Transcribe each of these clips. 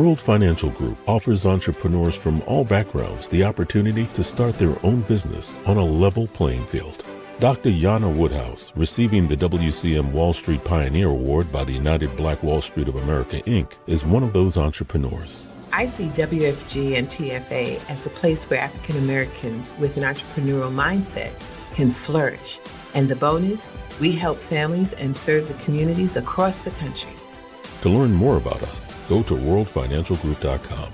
World Financial Group offers entrepreneurs from all backgrounds the opportunity to start their own business on a level playing field. Dr. Yana Woodhouse, receiving the WCM Wall Street Pioneer Award by the United Black Wall Street of America, Inc., is one of those entrepreneurs. I see WFG and TFA as a place where African Americans with an entrepreneurial mindset can flourish. And the bonus, we help families and serve the communities across the country. To learn more about us, go to worldfinancialgroup.com.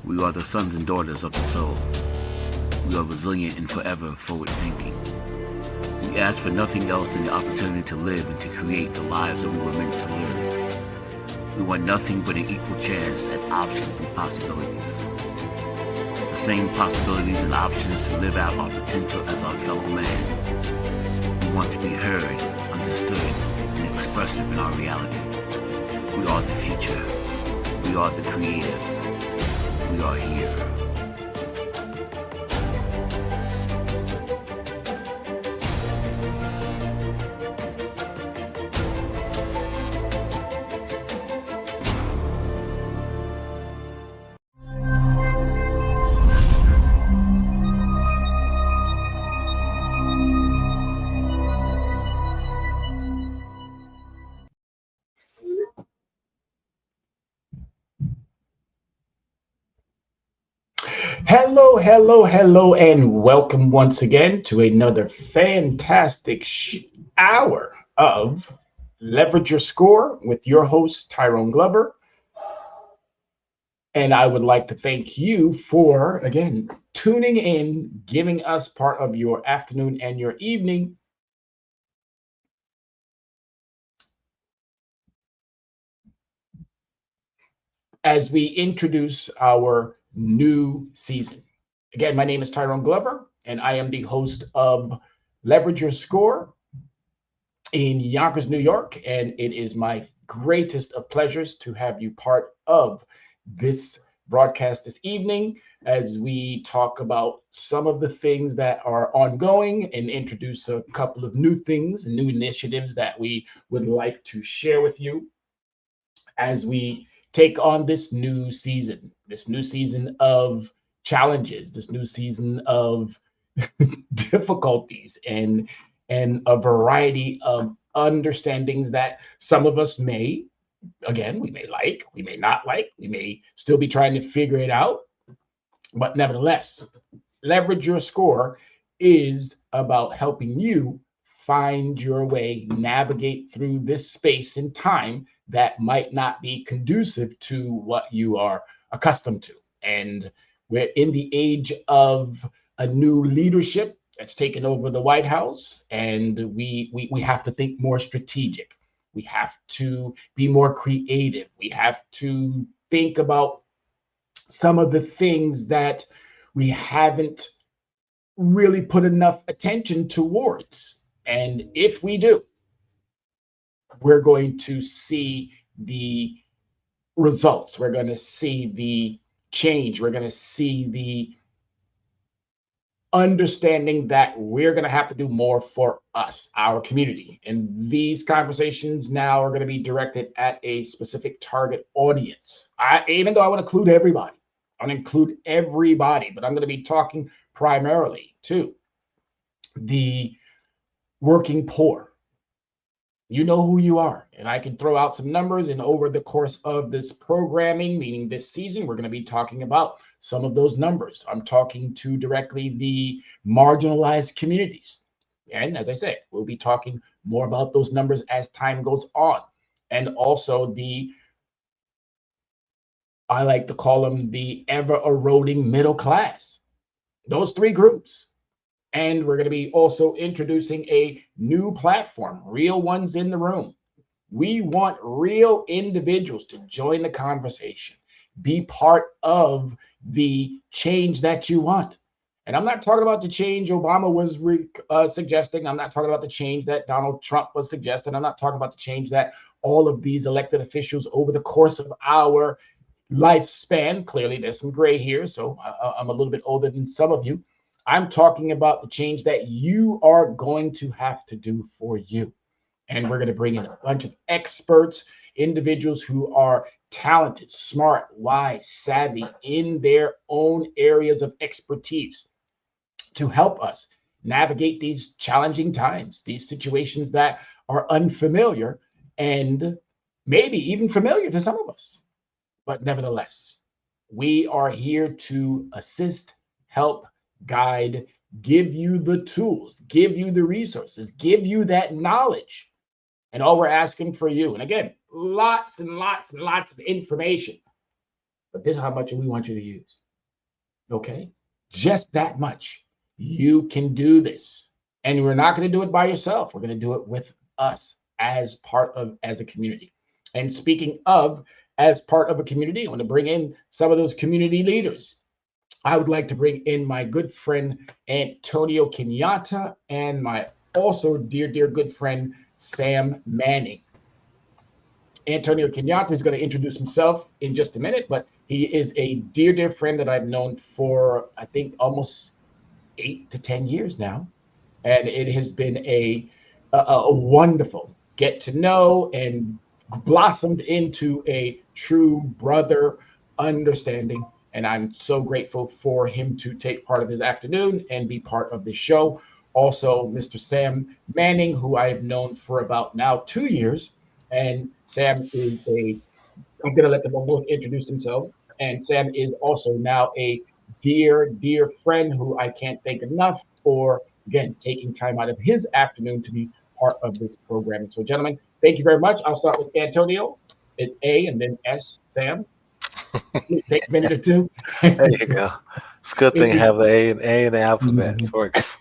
We are the sons and daughters of the soul. We are resilient and forever forward-thinking. We ask for nothing else than the opportunity to live and to create the lives that we were meant to live. We want nothing but an equal chance at options and possibilities. The same possibilities and options to live out our potential as our fellow man. We want to be heard, understood, and expressive in our reality. We are the future. We are the creative. We are here. Hello, and welcome once again to another fantastic hour of Leverage Your Score with your host, Tyone Glover. And I would like to thank you for, again, tuning in, giving us part of your afternoon and your evening. As we introduce our new season. Again, my name is Tyone Glover, and I am the host of Leverage Your Score in Yonkers, New York, and it is my greatest of pleasures to have you part of this broadcast this evening as we talk about some of the things that are ongoing and introduce a couple of new things and new initiatives that we would like to share with you as we take on this new season of challenges, this new season of difficulties and a variety of understandings that some of us may, again, we may like, we may not like, we may still be trying to figure it out. But nevertheless, Leverage Your Score is about helping you find your way, navigate through this space and time that might not be conducive to what you are accustomed to. And we're in the age of a new leadership that's taken over the White House, and we have to think more strategic. We have to be more creative. We have to think about some of the things that we haven't really put enough attention towards. And if we do, we're going to see the results. We're going to see the change. We're going to see the understanding that we're going to have to do more for us, our community. And these conversations now are going to be directed at a specific target audience. Even though I want to include everybody, but I'm going to be talking primarily to the working poor. You know who you are, and I can throw out some numbers, and over the course of this programming, meaning this season, we're going to be talking about some of those numbers. I'm talking to directly the marginalized communities. And as I said, we'll be talking more about those numbers as time goes on. And also I like to call them the ever-eroding middle class. Those three groups. And we're going to be also introducing a new platform, Real Ones in the Room. We want real individuals to join the conversation, be part of the change that you want. And I'm not talking about the change Obama was suggesting. I'm not talking about the change that Donald Trump was suggesting. I'm not talking about the change that all of these elected officials over the course of our lifespan, clearly there's some gray here, so I'm a little bit older than some of you. I'm talking about the change that you are going to have to do for you. And we're going to bring in a bunch of experts individuals who are talented, smart, wise, savvy in their own areas of expertise to help us navigate these challenging times, these situations that are unfamiliar and maybe even familiar to some of us. But nevertheless, we are here to assist, help, guide, give you the tools, give you the resources, give you that knowledge. And all we're asking for you, and again, lots and lots and lots of information, but this is how much we want you to use. Okay? Just that much. You can do this. And we're not going to do it by yourself. We're going to do it with us as part of as a community. And speaking of as part of a community, I want to bring in some of those community leaders. I would like to bring in my good friend Antonio Kenyatta and my also dear good friend Sam Manning. Antonio Kenyatta is going to introduce himself in just a minute, but he is a dear friend that I've known for, I think, almost 8 to 10 years now. And it has been a wonderful get to know and blossomed into a true brother understanding. And I'm so grateful for him to take part of his afternoon and be part of the show. Also, Mr. Sam Manning, who I have known for about now 2 years. And Sam is I'm going to let them both introduce themselves. And Sam is also now a dear friend who I can't thank enough for, again, taking time out of his afternoon to be part of this program. So, gentlemen, thank you very much. I'll start with Antonio. It's A and then S, Sam. Take a minute or two. There you go. It's a good thing to have an A in the alphabet. It works.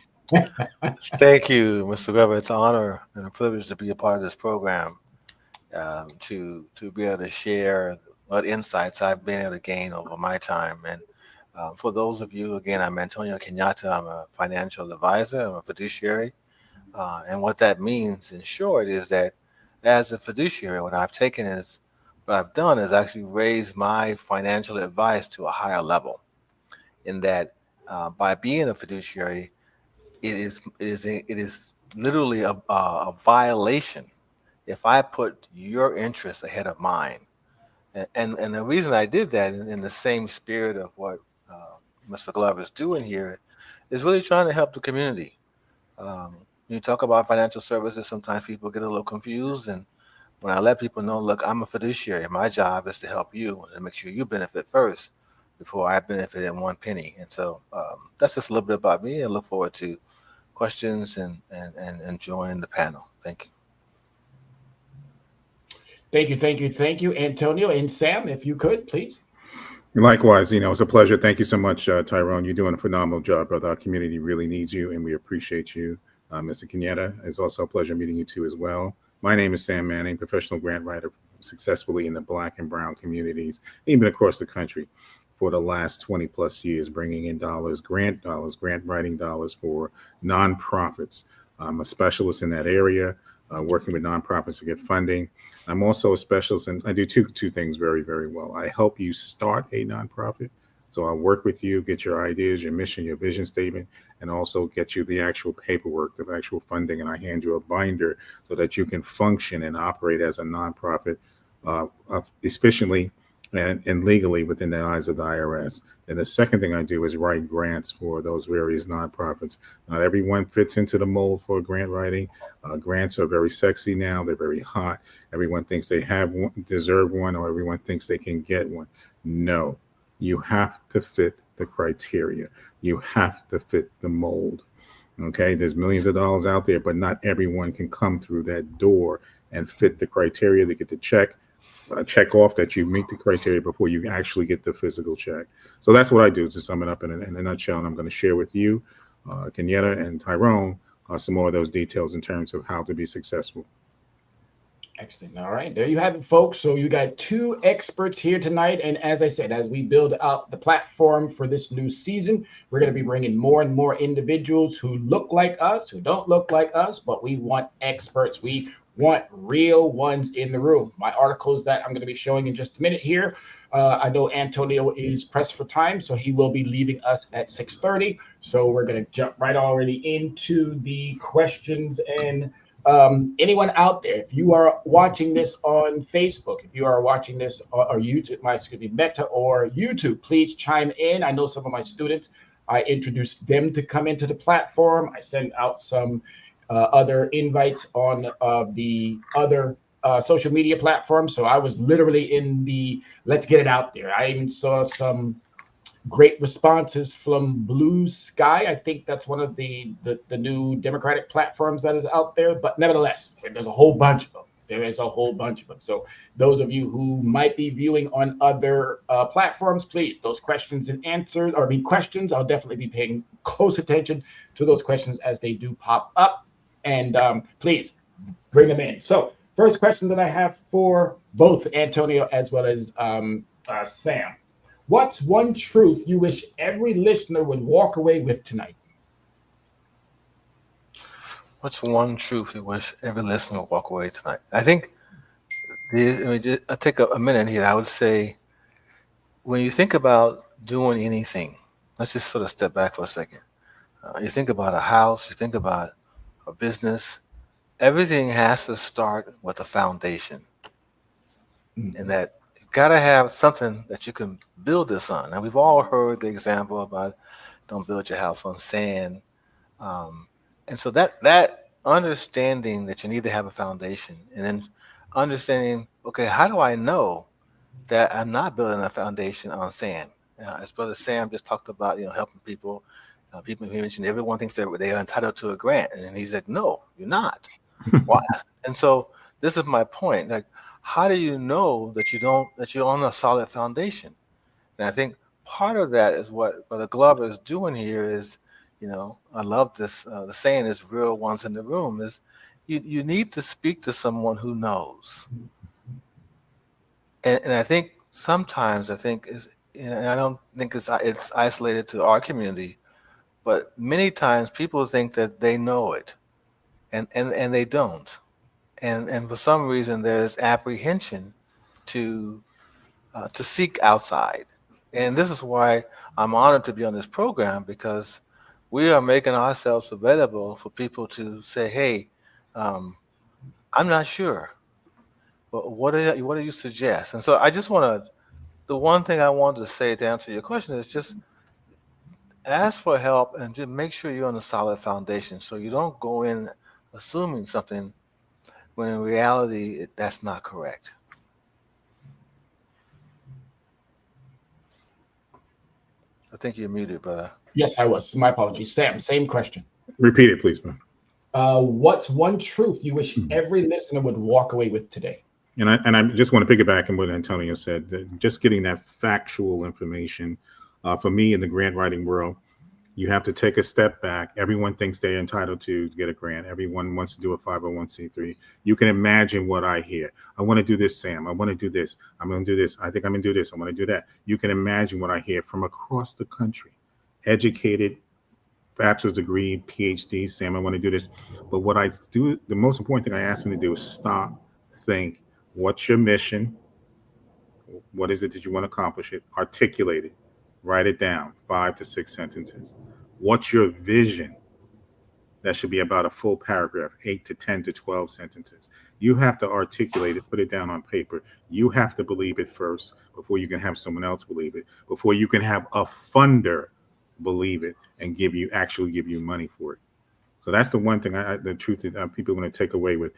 Thank you, Mr. Glover. It's an honor and a privilege to be a part of this program, to be able to share what insights I've been able to gain over my time. And for those of you, again, I'm Antonio Kenyatta. I'm a financial advisor. I'm a fiduciary. And what that means, in short, is that as a fiduciary, what I've done is actually raise my financial advice to a higher level. In that, by being a fiduciary, it is literally a violation if I put your interests ahead of mine. And the reason I did that in the same spirit of what Mr. Glover is doing here is really trying to help the community. You talk about financial services, sometimes people get a little confused. And when I let people know, look, I'm a fiduciary. My job is to help you and make sure you benefit first before I benefit in one penny. And so that's just a little bit about me. I look forward to questions and enjoying the panel. Thank you. Thank you, Antonio. And Sam, if you could, please. Likewise, it's a pleasure. Thank you so much, Tyrone. You're doing a phenomenal job, brother. Our community really needs you, and we appreciate you. Mr. Kenyatta, it's also a pleasure meeting you too as well. My name is Sam Manning, professional grant writer successfully in the Black and Brown communities, even across the country for the last 20 plus years, bringing in grant writing dollars for nonprofits. I'm a specialist in that area, working with nonprofits to get funding. I'm also a specialist, and I do two things very, very well. I help you start a nonprofit. So I'll work with you, get your ideas, your mission, your vision statement, and also get you the actual paperwork, the actual funding, and I hand you a binder so that you can function and operate as a nonprofit efficiently and legally within the eyes of the IRS. And the second thing I do is write grants for those various nonprofits. Not everyone fits into the mold for grant writing. Grants are very sexy now. They're very hot. Everyone thinks they deserve one, or everyone thinks they can get one. No, you have to fit the criteria. You have to fit the mold. Okay, there's millions of dollars out there, but not everyone can come through that door and fit the criteria. They get the check off that you meet the criteria before you actually get the physical check. So that's what I do, to sum it up in a nutshell. And I'm going to share with you, Kenyatta and Tyrone, some more of those details in terms of how to be successful. Excellent. All right. There you have it, folks. So you got two experts here tonight. And as I said, as we build out the platform for this new season, we're going to be bringing more and more individuals who look like us, who don't look like us, but we want experts. We want real ones in the room. My articles that I'm going to be showing in just a minute here. I know Antonio is pressed for time, so he will be leaving us at 6:30. So we're going to jump right already into the questions and anyone out there, if you are watching this on Facebook, if you are watching this or YouTube, excuse me, Meta or YouTube, please chime in. I know some of my students, I introduced them to come into the platform. I sent out some other invites on the other social media platforms. So I was literally in the let's get it out there. I even saw some great responses from Blue Sky. I think that's one of the new Democratic platforms that is out there. But nevertheless, there's a whole bunch of them. There is a whole bunch of them. So those of you who might be viewing on other platforms, please, those questions and answers, or questions, I'll definitely be paying close attention to those questions as they do pop up. And please bring them in. So first question that I have for both Antonio as well as Sam. What's one truth you wish every listener would walk away with tonight? What's one truth you wish every listener would walk away tonight? I think I'll take a minute here. I would say when you think about doing anything, let's just sort of step back for a second. You think about a house, you think about a business, everything has to start with a foundation. And that gotta have something that you can build this on. And we've all heard the example about don't build your house on sand. And so that understanding that you need to have a foundation, and then understanding, okay, how do I know that I'm not building a foundation on sand? As Brother Sam just talked about, helping people. People, he mentioned everyone thinks they are entitled to a grant, and he said, no, you're not. Why? And so this is my point. Like, how do you know that you're on a solid foundation? And I think part of that is what Brother Glover is doing here is, I love this. The saying is real ones in the room is you need to speak to someone who knows. And I think sometimes and I don't think it's isolated to our community, but many times people think that they know it and they don't. And for some reason, there's apprehension to seek outside. And this is why I'm honored to be on this program, because we are making ourselves available for people to say, hey, I'm not sure, but what do you suggest? And so I just the one thing I wanted to say to answer your question is just ask for help and just make sure you're on a solid foundation so you don't go in assuming something when in reality, that's not correct. I think you're muted, brother. Yes, I was. My apologies. Sam, same question. Repeat it, please, man. What's one truth you wish every listener would walk away with today? And I just want to piggyback on what Antonio said, that just getting that factual information. For me in the grant writing world, you have to take a step back. Everyone thinks they're entitled to get a grant. Everyone wants to do a 501c3. You can imagine what I hear. I want to do this, Sam. I want to do this. I'm going to do this. I think I'm going to do this. I want to do that. You can imagine what I hear from across the country. Educated, bachelor's degree, PhD, Sam, I want to do this. But what I do, the most important thing I ask them to do is stop, think, what's your mission? What is it that you want to accomplish? It, articulate it. Write it down, 5 to 6 sentences. What's your vision? That should be about a full paragraph, 8 to 10 to 12 sentences. You have to articulate it, put it down on paper. You have to believe it first before you can have someone else believe it, before you can have a funder believe it and actually give you money for it. So that's the one thing, the truth that people are going to take away with.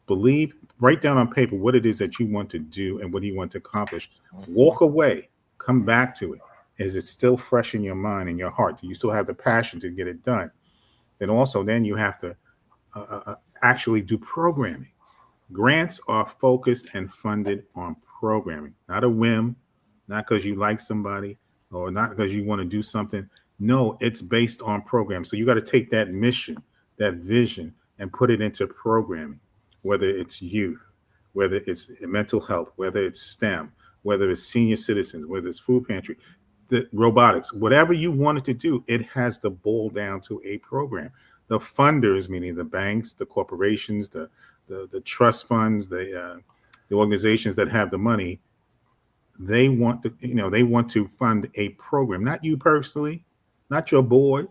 Believe, write down on paper what it is that you want to do and what you want to accomplish. Walk away, come back to it. Is it still fresh in your mind and your heart? Do you still have the passion to get it done? Then you have to actually do programming. Grants are focused and funded on programming, not a whim, not because you like somebody or not because you want to do something. No, it's based on program. So you got to take that mission, that vision, and put it into programming, whether it's youth, whether it's mental health, whether it's STEM, whether it's senior citizens, whether it's food pantry, the robotics, whatever you wanted to do, it has to boil down to a program. The funders, meaning the banks, the corporations, the trust funds, the organizations that have the money, they want to fund a program, not you personally, not your board,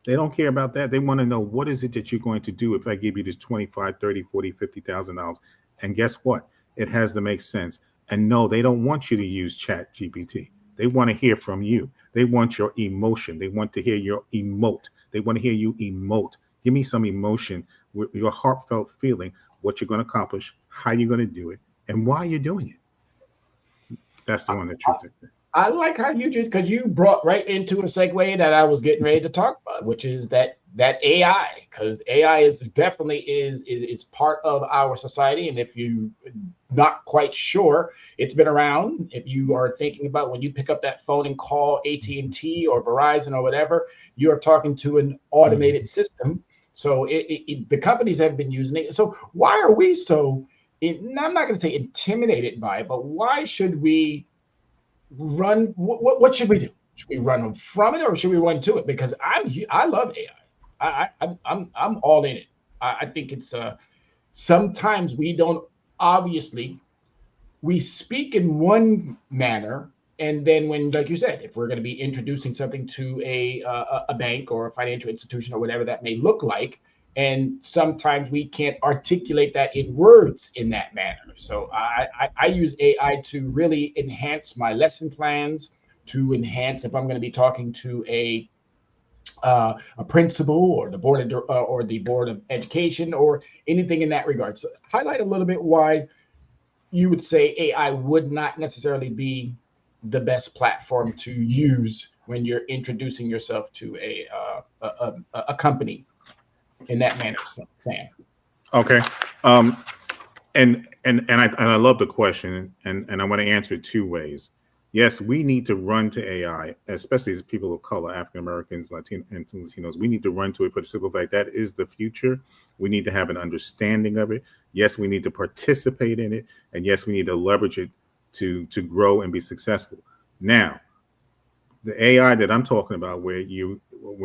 They don't care about that. They want to know, what is it that you're going to do if I give you this 25, 30, 40, $50,000? And guess what? It has to make sense. And no, they don't want you to use Chat GPT. They want to hear from you. They want your emotion. They want to hear your emote. They want to hear you emote. Give me some emotion with your heartfelt feeling, what you're going to accomplish, how you're going to do it, and why you're doing it. That's the one that truth. I like how you just, because you brought right into a segue that I was getting ready to talk about, which is that AI, because AI is definitely is part of our society. And if you not quite sure, it's been around. If you are thinking about when you pick up that phone and call AT&T or Verizon or whatever, you are talking to an automated system. So the companies have been using it. So why are we so, I'm not going to say intimidated by it, but why should we run? What should we do? Should we run from it or should we run to it? Because I love AI. I'm all in it. I think it's sometimes we don't, obviously we speak in one manner, and then when, like you said, if we're going to be introducing something to a bank or a financial institution or whatever that may look like, and sometimes we can't articulate that in words in that manner. So I use AI to really enhance my lesson plans, to enhance if I'm going to be talking to a principal or the board of education or anything in that regard. So highlight a little bit why you would say AI would not necessarily be the best platform to use when you're introducing yourself to a company in that manner, Sam. Okay. And I love the question, and I want to answer it two ways. Yes, we need to run to AI, especially as people of color, African Americans, Latino, and Latinos. We need to run to it for the simple fact that is the future. We need to have an understanding of it. Yes, we need to participate in it, and yes, we need to leverage it to grow and be successful. Now, the AI that I'm talking about, where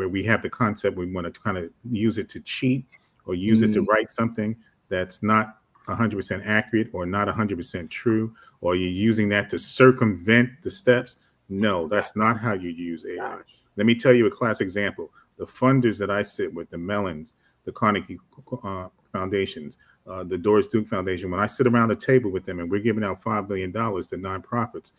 we have the concept, we want to kind of use it to cheat or use it to write something that's not 100% accurate or not 100% true, or you're using that to circumvent the steps. No, that's not how you use AI. Let me tell you a classic example. The funders that I sit with, the Mellons, the Carnegie Foundations, the Doris Duke Foundation, when I sit around the table with them and we're giving out $5 million to nonprofits,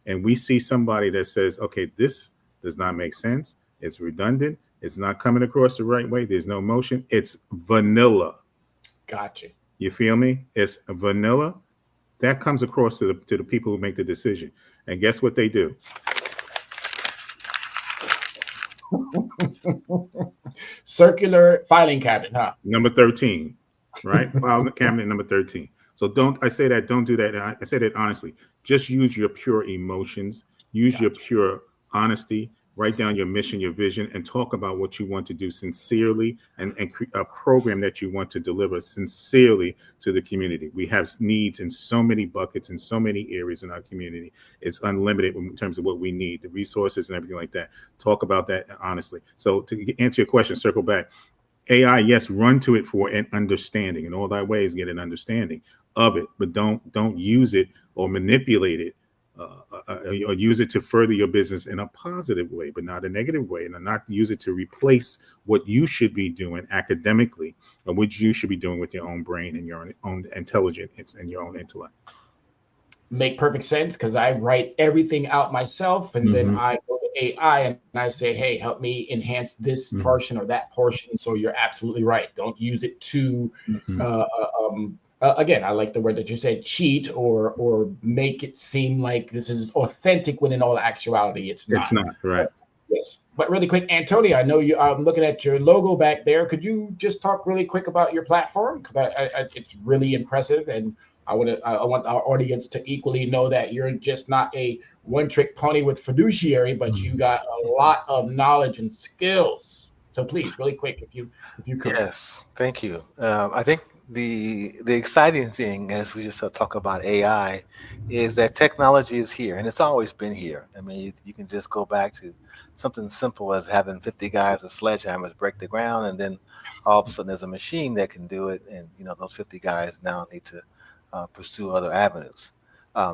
and we see somebody that says, okay, this does not make sense, it's redundant, it's not coming across the right way, there's no motion, it's vanilla. Gotcha. You feel me? It's vanilla. That comes across to the people who make the decision. And guess what they do? Circular filing cabinet, huh? Number 13, right? File cabinet number 13. So don't do that. I say that honestly. Just use your pure emotions. Use your pure honesty. Write down your mission, your vision, and talk about what you want to do sincerely, and a program that you want to deliver sincerely to the community. We have needs in so many buckets, in so many areas in our community. It's unlimited in terms of what we need, the resources and everything like that. Talk about that honestly. So to answer your question, circle back. AI, yes, run to it for an understanding. In all thy ways, get an understanding of it, but don't use it or manipulate it. Or use it to further your business in a positive way, but not a negative way, and not use it to replace what you should be doing academically, or what you should be doing with your own brain and your own intelligence and your own intellect. Make perfect sense, because I write everything out myself, and then I go to AI and I say, hey, help me enhance this portion or that portion. So you're absolutely right. Don't use it to again, I like the word that you said, cheat or make it seem like this is authentic when in all actuality it's not. It's not, right. Yes. But really quick, Antonio, I know I'm looking at your logo back there. Could you just talk really quick about your platform? Because it's really impressive, and I want our audience to equally know that you're just not a one-trick pony with fiduciary, but you got a lot of knowledge and skills. So please, really quick, if you could. Yes, thank you. I think the exciting thing, as we just talk about AI, is that technology is here, and it's always been here. I mean, you can just go back to something simple as having 50 guys with sledgehammers break the ground, and then all of a sudden there's a machine that can do it, and those 50 guys now need to pursue other avenues.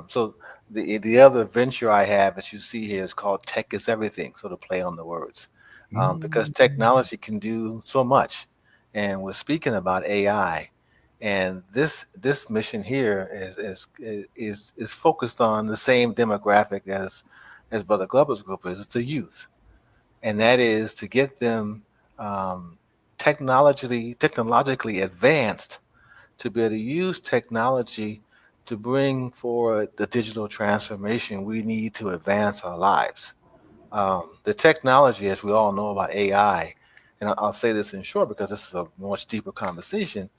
So the other venture I have, as you see here, is called Tech is Everything, so to play on the words. because technology can do so much. And we're speaking about AI, and this mission here is focused on the same demographic as Brother Glover's group is, the youth, and that is to get them technologically advanced to be able to use technology to bring forward the digital transformation we need to advance our lives. The technology, as we all know about AI, and I'll say this in short because this is a much deeper conversation.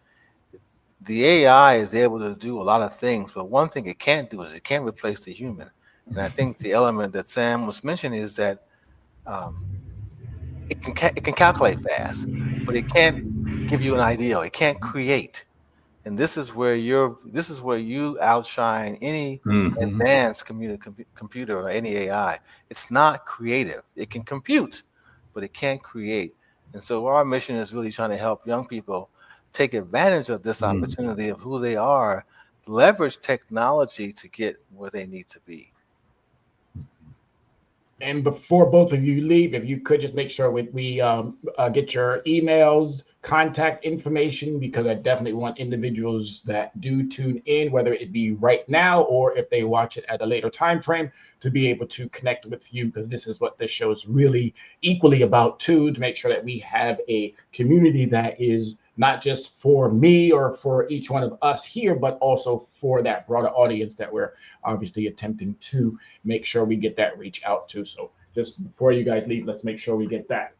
The AI is able to do a lot of things, but one thing it can't do is it can't replace the human. And I think the element that Sam was mentioning is that it can calculate fast, but it can't give you an ideal. It can't create. And this is where you outshine any Mhm. advanced computer or any AI. It's not creative. It can compute, but it can't create. And so our mission is really trying to help young people take advantage of this opportunity of who they are, leverage technology to get where they need to be. And before both of you leave, if you could just make sure we get your emails, contact information, because I definitely want individuals that do tune in, whether it be right now or if they watch it at a later time frame, to be able to connect with you, because this is what this show is really equally about too, to make sure that we have a community that is not just for me or for each one of us here, but also for that broader audience that we're obviously attempting to make sure we get that reach out to. So just before you guys leave, let's make sure we get that.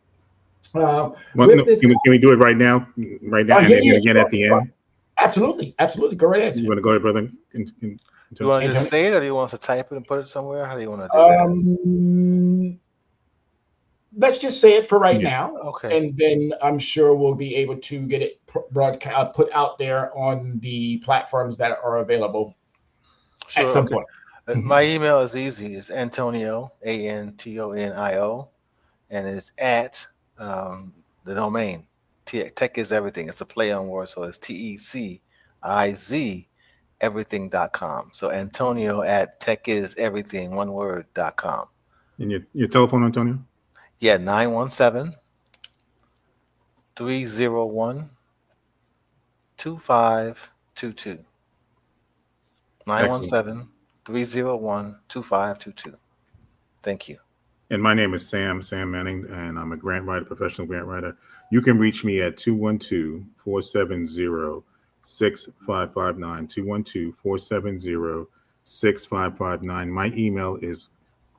Well, With no, this, can we do it right now? Right now, and yeah, then again at the end. absolutely, go right ahead. You want to go ahead, brother? You want to just Antonio? say it, or do you want us to type it and put it somewhere? How do you want to do that? Let's just say it for right Yeah. now. Okay. And then I'm sure we'll be able to get it broadcast, put out there on the platforms that are available Sure, at some okay. point. My email is easy. It's Antonio, Antonio, and it's at the domain. Tech is everything. It's a play on words, so it's TECIZ everything.com. So Antonio at techiseverything, one word.com. And your telephone, Antonio? Yeah, 917-301-2522. 917-301-2522. Thank you. And my name is Sam Manning, and I'm a grant writer, professional grant writer. You can reach me at 212-470-6559, 212-470-6559. My email is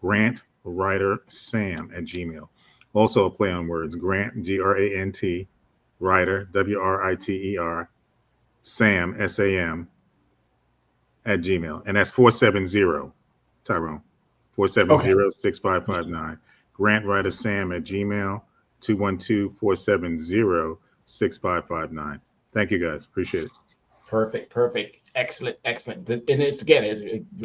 grantwritersam@gmail. Also a play on words, Grant, Grant, writer, WRITER, Sam, SAM, @gmail. And that's 470, Tyrone. 470-6559. Grant writer Sam @gmail, 212-470-6559. Thank you guys. Appreciate it. Perfect. Excellent. And it's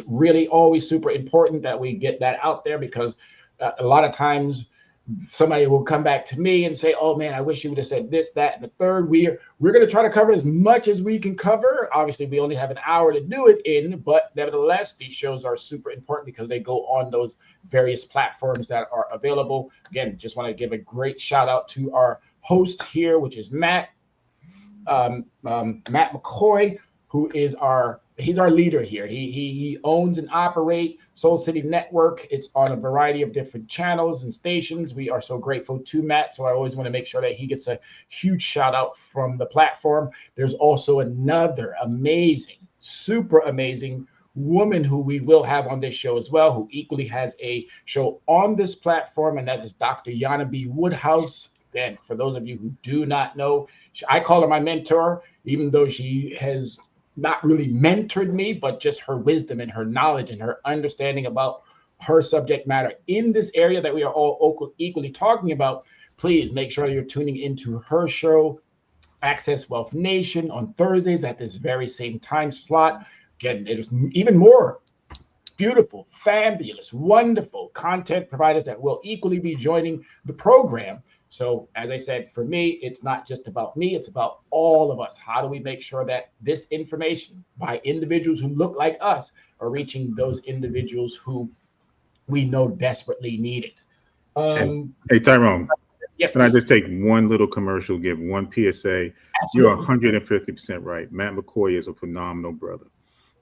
really always super important that we get that out there, because a lot of times somebody will come back to me and say, "Oh man, I wish you would have said this, that, and the third." We're going to try to cover as much as we can cover. Obviously, we only have an hour to do it in, but nevertheless, these shows are super important because they go on those various platforms that are available. Again, just want to give a great shout out to our host here, which is Matt McCoy, who is he's our leader here. He owns and operates Soul City Network. It's on a variety of different channels and stations. We are so grateful to Matt. So I always want to make sure that he gets a huge shout out from the platform. There's also another amazing, super amazing woman who we will have on this show as well, who equally has a show on this platform, and that is Dr. Yana B. Woodhouse. And for those of you who do not know, I call her my mentor, even though she has not really mentored me, but just her wisdom and her knowledge and her understanding about her subject matter in this area that we are all equally talking about. Please make sure you're tuning into her show, Access Wealth Nation, on Thursdays at this very same time slot. Again, there's even more beautiful, fabulous, wonderful content providers that will equally be joining the program. So as I said, for me, it's not just about me, it's about all of us. How do we make sure that this information by individuals who look like us are reaching those individuals who we know desperately need it? Hey, Tyrone. Yes, Can I please. just take one little commercial, give one PSA? You're Absolutely. 150% right. Matt McCoy is a phenomenal brother.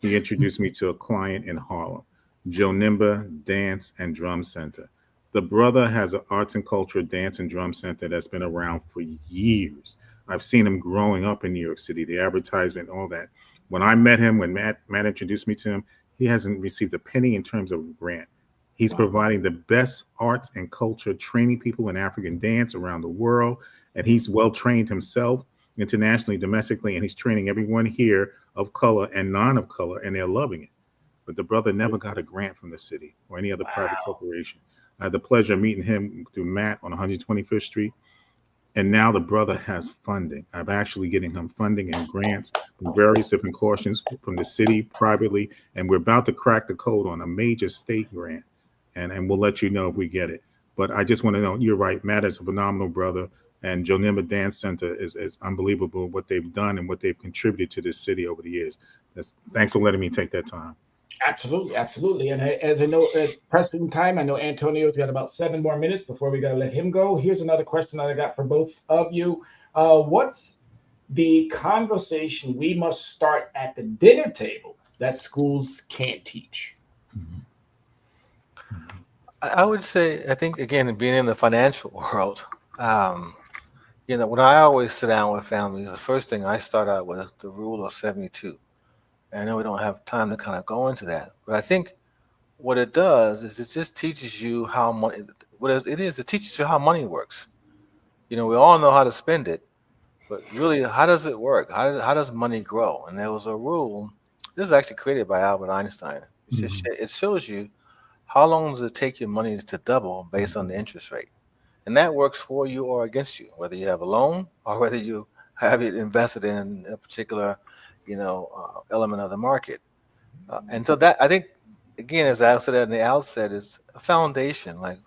He introduced me to a client in Harlem, Joe Nimba Dance and Drum Center. The brother has an arts and culture dance and drum center that's been around for years. I've seen him growing up in New York City, the advertisement, all that. When I met him, when Matt introduced me to him, he hasn't received a penny in terms of grant. He's Wow. providing the best arts and culture, training people in African dance around the world. And he's well trained himself internationally, domestically, and he's training everyone here of color and non of color, and they're loving it. But the brother never got a grant from the city or any other private Wow. corporation. I had the pleasure of meeting him through Matt on 125th Street. And now the brother has funding. I'm actually getting him funding and grants from various different cautions from the city privately. And we're about to crack the code on a major state grant. And we'll let you know if we get it. But I just want to know, you're right. Matt is a phenomenal brother. And Jonimba Dance Center is unbelievable what they've done and what they've contributed to this city over the years. Thanks for letting me take that time. Absolutely, absolutely. And as I know, pressing time, I know Antonio's got about 7 more minutes before we got to let him go. Here's another question that I got for both of you. What's the conversation we must start at the dinner table that schools can't teach? I would say, I think, again, being in the financial world, when I always sit down with families, the first thing I start out with is the rule of 72. And I know we don't have time to kind of go into that, but I think what it does is it just teaches you how money, it teaches you how money works. We all know how to spend it, but really, how does it work? How does money grow? And there was a rule, this is actually created by Albert Einstein. It shows you how long does it take your money to double based on the interest rate. And that works for you or against you, whether you have a loan or whether you have it invested in a particular, element of the market. And so that, I think, again, as I said at the outset, is a foundation. Like,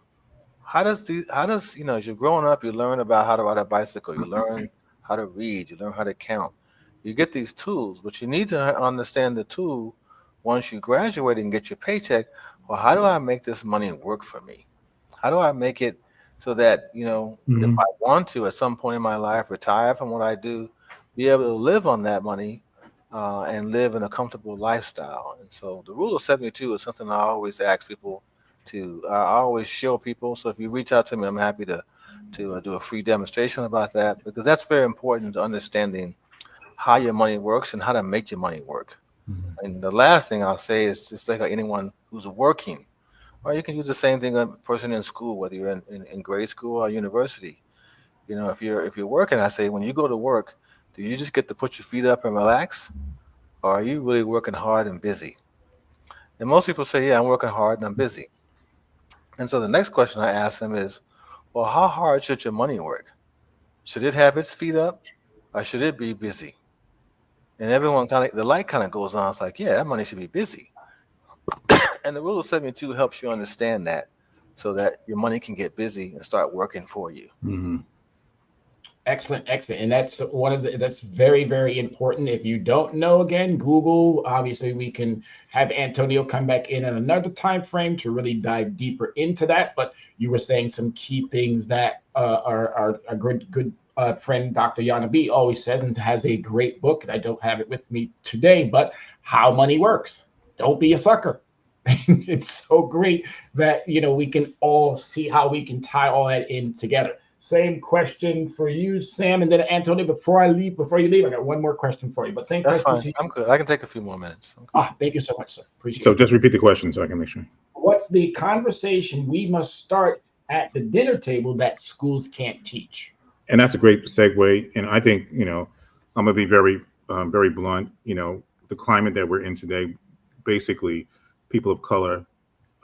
as you're growing up, you learn about how to ride a bicycle, you learn how to read, you learn how to count. You get these tools, but you need to understand the tool once you graduate and get your paycheck. Well, how do I make this money work for me? How do I make it so that, if I want to, at some point in my life, retire from what I do, be able to live on that money and live in a comfortable lifestyle? And so the rule of 72 is something I always ask people I always show people. So if you reach out to me, I'm happy to do a free demonstration about that, because that's very important to understanding how your money works and how to make your money work. And the last thing I'll say is just like anyone who's working, or you can use the same thing on a person in school, whether you're in grade school or university. If you're working, I say, when you go to work, do you just get to put your feet up and relax? Or are you really working hard and busy? And most people say, yeah, I'm working hard and I'm busy. And so the next question I ask them is, well, how hard should your money work? Should it have its feet up or should it be busy? And everyone the light kind of goes on. It's like, yeah, that money should be busy. And the rule of 72 helps you understand that, so that your money can get busy and start working for you. Excellent, excellent. And that's very, very important. If you don't know, again, Google. Obviously, we can have Antonio come back in another time frame to really dive deeper into that. But you were saying some key things that our good friend Dr. Yana B always says, and has a great book. And I don't have it with me today, but How Money Works. Don't be a sucker. It's so great that we can all see how we can tie all that in together. Same question for you, Sam, and then Antonio. Before you leave, I got one more question for you. But same That's question fine. to you. I'm good. I can take a few more minutes. Thank you so much, sir. Appreciate So it. just repeat the question so I can make sure. What's the conversation we must start at the dinner table that schools can't teach? And that's a great segue. And I think, I'm going to be very, very blunt. The climate that we're in today, basically, people of color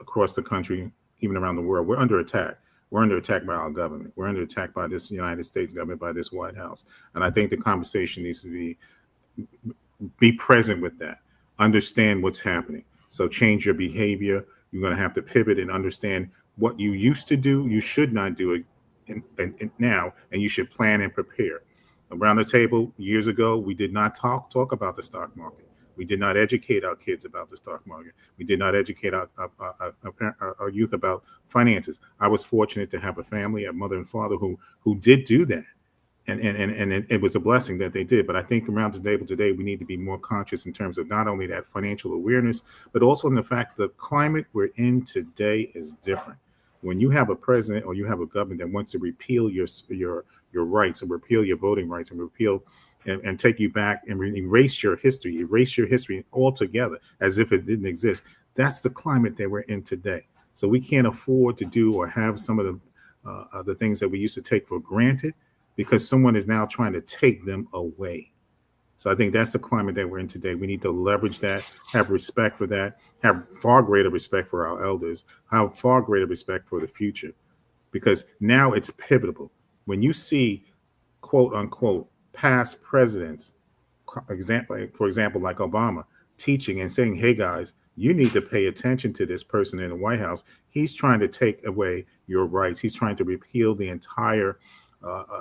across the country, even around the world, we're under attack. We're under attack by our government. We're under attack by this United States government, by this White House. And I think the conversation needs to be present with that. Understand what's happening. So change your behavior. You're going to have to pivot and understand what you used to do. You should not do it now, and you should plan and prepare. Around the table years ago, we did not talk about the stock market. We did not educate our kids about the stock market. We did not educate our youth about finances. I was fortunate to have a family, a mother and father who did do that. And it was a blessing that they did. But I think around the table today, we need to be more conscious in terms of not only that financial awareness, but also in the fact the climate we're in today is different. When you have a president or you have a government that wants to repeal your rights and repeal your voting rights and repeal and take you back and erase your history altogether as if it didn't exist, that's the climate that we're in today. So we can't afford to do or have some of the things that we used to take for granted, because someone is now trying to take them away. So I think that's the climate that we're in today. We need to leverage that, have respect for that, have far greater respect for our elders, have far greater respect for the future, because now it's pivotal. When you see, quote unquote, past presidents, for example, like Obama, teaching and saying, hey guys, you need to pay attention to this person in the White House. He's trying to take away your rights. He's trying to repeal the entire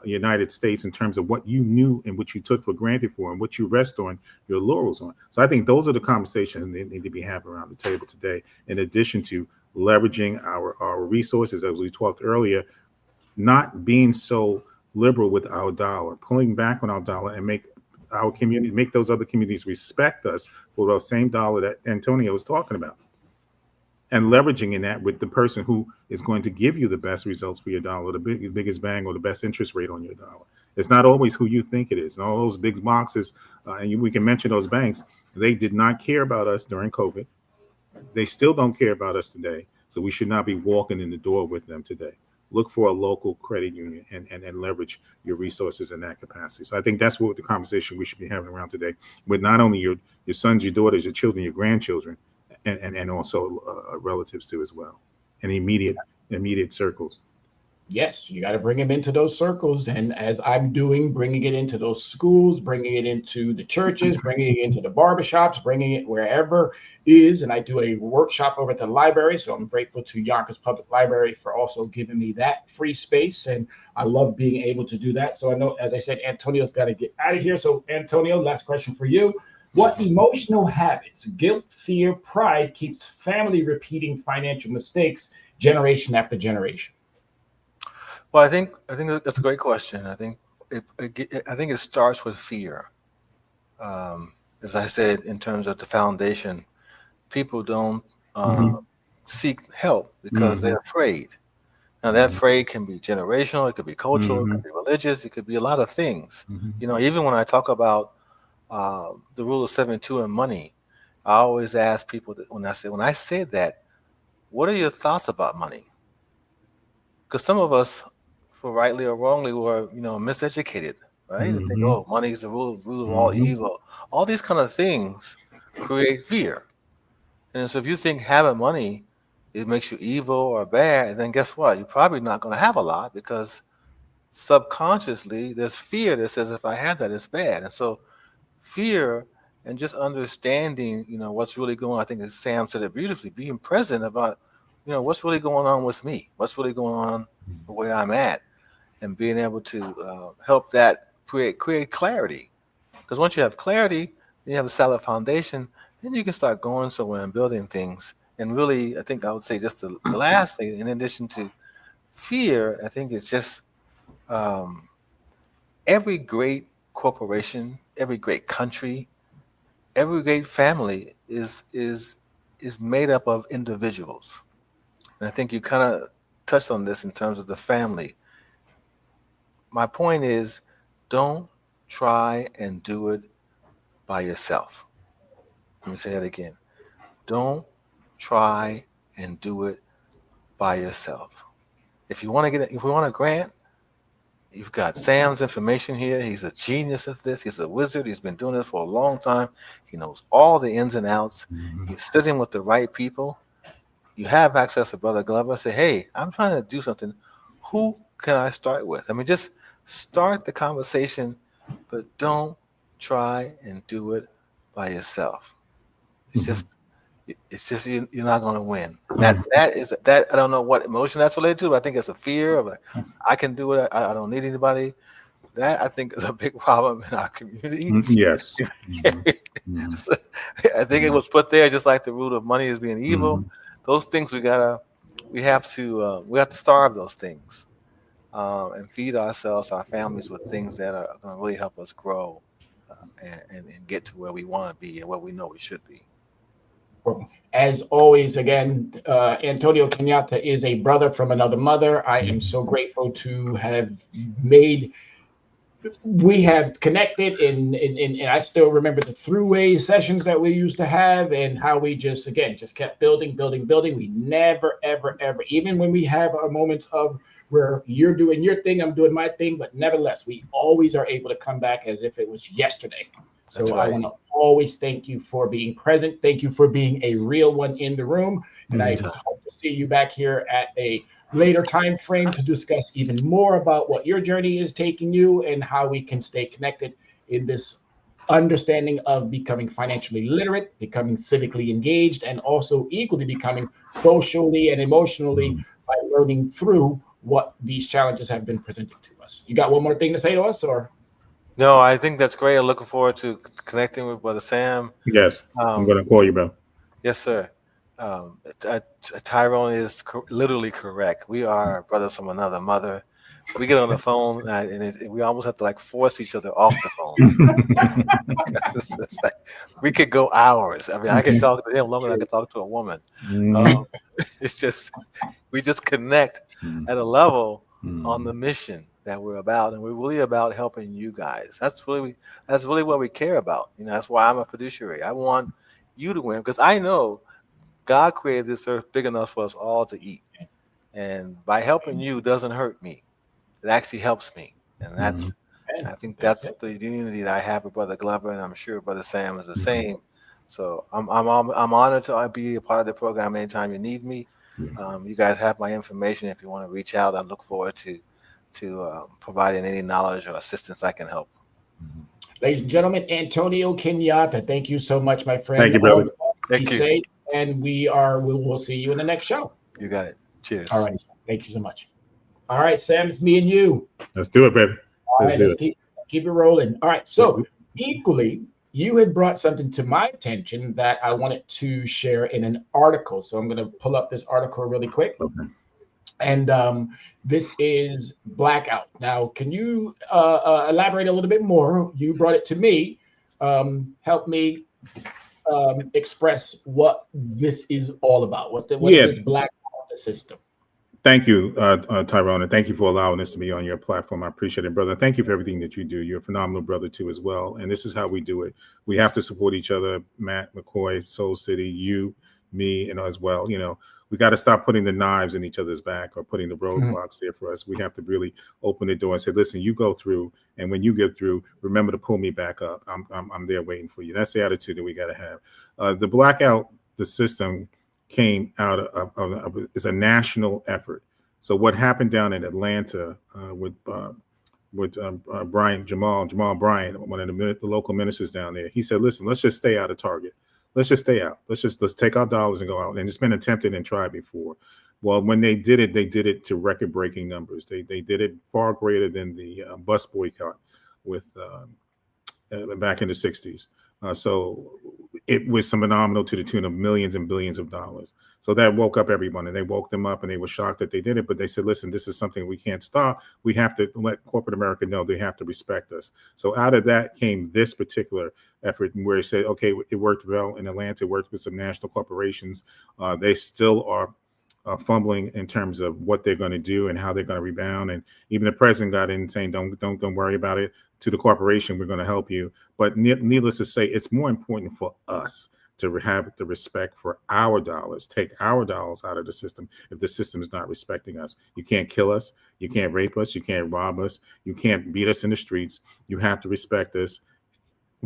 United States in terms of what you knew and what you took for granted for and what you rest on your laurels on. So I think those are the conversations that need to be having around the table today, in addition to leveraging our resources, as we talked earlier, not being so liberal with our dollar, pulling back on our dollar and make those other communities respect us for the same dollar that Antonio was talking about. And leveraging in that with the person who is going to give you the best results for your dollar, the biggest bang or the best interest rate on your dollar. It's not always who you think it is. And all those big boxes, we can mention those banks, they did not care about us during COVID. They still don't care about us today. So we should not be walking in the door with them today. Look for a local credit union and leverage your resources in that capacity. So I think that's what the conversation we should be having around today with not only your sons, your daughters, your children, your grandchildren, and also relatives too as well, and immediate circles. Yes, you got to bring them into those circles. And as I'm doing, bringing it into those schools, bringing it into the churches, bringing it into the barbershops, bringing it wherever is. And I do a workshop over at the library. So I'm grateful to Yonkers Public Library for also giving me that free space. And I love being able to do that. So I know, as I said, Antonio's got to get out of here. So Antonio, last question for you. What emotional habits, guilt, fear, pride keeps family repeating financial mistakes generation after generation? Well, I think that's a great question. I think it starts with fear. As I said, in terms of the foundation, people don't seek help because they're afraid. Now, that afraid can be generational, it could be cultural, it could be religious, it could be a lot of things. Even when I talk about the rule of 72 and money, I always ask people that when I say that, what are your thoughts about money? Because some of us, for rightly or wrongly, were miseducated, right? They think, oh, money is the rule of all evil. All these kind of things create fear. And so if you think having money, it makes you evil or bad, then guess what? You're probably not going to have a lot, because subconsciously there's fear that says if I have that, it's bad. And so fear and just understanding, what's really going on. I think as Sam said it beautifully, being present about, what's really going on with me, what's really going on where I'm at, and being able to help that create clarity. Because once you have clarity, you have a solid foundation, then you can start going somewhere and building things. And really, I think I would say just the last thing, in addition to fear, I think it's just every great corporation, every great country, every great family is made up of individuals. And I think you kind of touched on this in terms of the family. My point is, don't try and do it by yourself. Let me say that again. Don't try and do it by yourself. If you want a grant, you've got Sam's information here. He's a genius at this. He's a wizard. He's been doing this for a long time. He knows all the ins and outs. He's sitting with the right people. You have access to Brother Glover. Say, hey, I'm trying to do something. Who can I start with? I mean, just start the conversation, but don't try and do it by yourself. It's just you're not going to win. That I don't know what emotion that's related to, but I think it's a fear of I can do it. I don't need anybody. that I think is a big problem in our community. Yes. Mm-hmm. I think it was put there just like the root of money is being evil. Mm-hmm. Those things we have to starve those things and feed ourselves, our families with things that are going to really help us grow and get to where we want to be and where we know we should be. As always, again, Antonio Kenyatta is a brother from another mother. I am so grateful to have we have connected and I still remember the throughway sessions that we used to have and how we just kept building. We never, ever, even when we have our moments of where you're doing your thing, I'm doing my thing, but nevertheless, we always are able to come back as if it was yesterday. So right. I want to always thank you for being present. Thank you for being a real one in the room. And I hope to see you back here at a later time frame to discuss even more about what your journey is taking you and how we can stay connected in this understanding of becoming financially literate, becoming civically engaged, and also equally becoming socially and emotionally by learning through what these challenges have been presented to us. You got one more thing to say to us, or? No, I think that's great. I'm looking forward to connecting with Brother Sam. Yes, I'm going to call you, bro. Yes, sir. Tyone is literally correct. We are brothers from another mother. We get on the phone and we almost have to like force each other off the phone. We could go hours. I mean, I can talk to him longer than I can talk to a woman. It's just we just connect at a level on the mission that we're about, and we're really about helping you guys. That's really what we care about. You know, that's why I'm a fiduciary. I want you to win because I know God created this earth big enough for us all to eat, and by helping you doesn't hurt me. It actually helps me, and I think that's the unity that I have with Brother Glover, and I'm sure Brother Sam is the same. So I'm honored to be a part of the program anytime you need me. You guys have my information. If you want to reach out, I look forward to providing any knowledge or assistance I can help. Ladies and gentlemen, Antonio Kenyatta, thank you so much, my friend. Thank you, brother. Thank you. Safe, and we will see you in the next show. You got it. Cheers. All right. Thank you so much. All right, Sam, it's me and you. Let's do it, baby. Let's keep it rolling. All right. So equally, you had brought something to my attention that I wanted to share in an article. So I'm going to pull up this article really quick. Okay. And this is blackout. Now, can you elaborate a little bit more? You brought it to me. Help me express what this is all about. What is this blackout system? Thank you, Tyone, and thank you for allowing us to be on your platform. I appreciate it, brother. Thank you for everything that you do. You're a phenomenal brother, too, as well. And this is how we do it. We have to support each other. Matt, McCoy, Soul City, you, me, and as well. You know, we got to stop putting the knives in each other's back or putting the roadblocks there for us. We have to really open the door and say, listen, you go through. And when you get through, remember to pull me back up. I'm there waiting for you. That's the attitude that we got to have. The blackout, the system came out of it's a national effort. So what happened down in Atlanta with Jamal Bryant, one of the local ministers down there, he said, listen, let's just stay out of Target. Let's just stay out. Let's take our dollars and go out. And it's been attempted and tried before. Well, when they did it to record-breaking numbers. They did it far greater than the bus boycott with back in the 60s. So it was phenomenal to the tune of millions and billions of dollars. So that woke up everyone, and they woke them up, and they were shocked that they did it. But they said, listen, this is something we can't stop. We have to let corporate America know they have to respect us. So out of that came this particular effort where it said, okay, it worked well in Atlanta. It worked with some national corporations. They still are fumbling in terms of what they're going to do and how they're going to rebound. And even the president got in saying, don't worry about it. To the corporation, we're going to help you. But needless to say, it's more important for us to have the respect for our dollars, take our dollars out of the system if the system is not respecting us. You can't kill us. You can't rape us. You can't rob us. You can't beat us in the streets. You have to respect us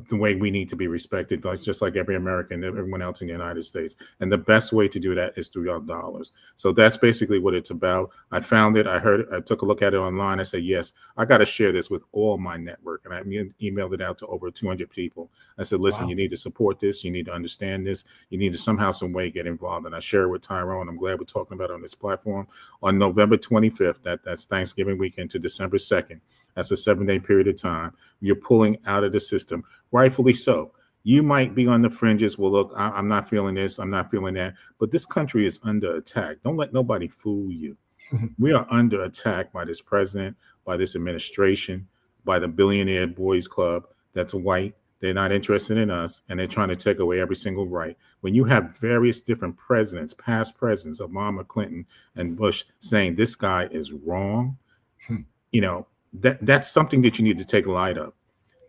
the way we need to be respected, just like every American, everyone else in the United States. And the best way to do that is through our dollars. So that's basically what it's about. I found it. I heard it. I took a look at it online. I said, yes, I got to share this with all my network. And I emailed it out to over 200 people. I said, listen, wow. You need to support this. You need to understand this. You need to somehow, some way get involved. And I share it with Tyone. I'm glad we're talking about it on this platform. On November 25th, that's Thanksgiving weekend to December 2nd, That's a 7-day period of time. You're pulling out of the system, rightfully so. You might be on the fringes. Well, look, I'm not feeling this. I'm not feeling that. But this country is under attack. Don't let nobody fool you. We are under attack by this president, by this administration, by the billionaire boys club that's white. They're not interested in us, and they're trying to take away every single right. When you have various different presidents, past presidents, Obama, Clinton, and Bush, saying this guy is wrong, you know, that's something that you need to take light of.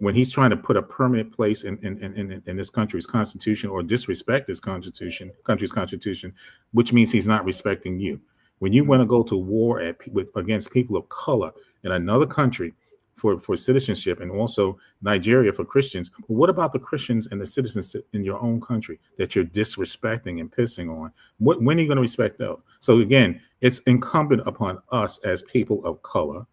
When he's trying to put a permanent place in this country's constitution or disrespect this country's constitution, which means he's not respecting you. When you want to go to war against people of color in another country for citizenship, and also Nigeria for Christians, what about the Christians and the citizens in your own country that you're disrespecting and pissing on? When are you going to respect those? So again, it's incumbent upon us as people of color,